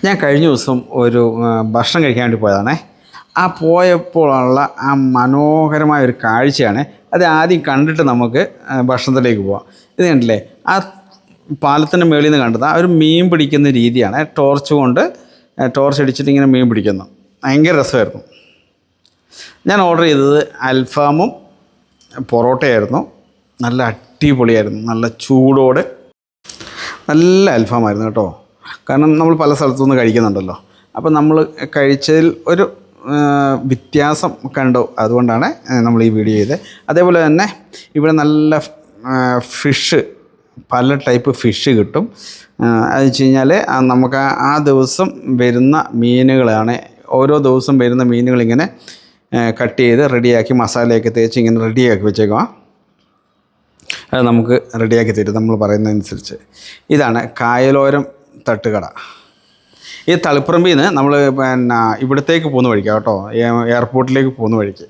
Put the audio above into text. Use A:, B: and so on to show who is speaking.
A: ഞാൻ കഴിഞ്ഞ ദിവസം ഒരു ഭക്ഷണം കഴിക്കാൻ വേണ്ടി പോയതാണേ. ആ പോയപ്പോഴുള്ള ആ മനോഹരമായ ഒരു കാഴ്ചയാണ്. അത് ആദ്യം കണ്ടിട്ട് നമുക്ക് ഭക്ഷണത്തിലേക്ക് പോവാം. ഇത് കണ്ടില്ലേ, ആ പാലത്തിൻ്റെ മേളിൽ നിന്ന് കണ്ടത് ആ ഒരു മീൻ പിടിക്കുന്ന രീതിയാണ്. ടോർച്ച് അടിച്ചിട്ട് ഇങ്ങനെ മീൻ പിടിക്കുന്നു. ഭയങ്കര രസമായിരുന്നു. ഞാൻ ഓർഡർ ചെയ്തത് അൽഫാമും പൊറോട്ടയായിരുന്നു. നല്ല അടിപൊളിയായിരുന്നു. നല്ല ചൂടോടെ നല്ല അൽഫാമായിരുന്നു കേട്ടോ. കാരണം നമ്മൾ പല സ്ഥലത്തുനിന്ന് കഴിക്കുന്നുണ്ടല്ലോ. അപ്പോൾ നമ്മൾ കഴിച്ചതിൽ ഒരു വ്യത്യാസം കണ്ടു. അതുകൊണ്ടാണ് നമ്മൾ ഈ വീഡിയോ ചെയ്തത്. അതേപോലെ തന്നെ ഇവിടെ നല്ല ഫിഷ്, പല ടൈപ്പ് ഫിഷ് കിട്ടും. അത് വെച്ച് കഴിഞ്ഞാൽ നമുക്ക് ആ ദിവസം വരുന്ന മീനുകളാണ്. ഓരോ ദിവസം വരുന്ന മീനുകളിങ്ങനെ കട്ട് ചെയ്ത് റെഡിയാക്കി മസാലയൊക്കെ തേച്ച് ഇങ്ങനെ റെഡിയാക്കി വെച്ചേക്കുക. അത് നമുക്ക് റെഡിയാക്കി തരും നമ്മൾ പറയുന്നതനുസരിച്ച്. ഇതാണ് കായലോരം തട്ടുകട. ഈ തളിപ്പറമ്പിൽ നിന്ന് നമ്മൾ ഇവിടത്തേക്ക് പോകുന്ന വഴിക്കാണ് കേട്ടോ, എയർപോർട്ടിലേക്ക് പോകുന്ന വഴിക്ക്.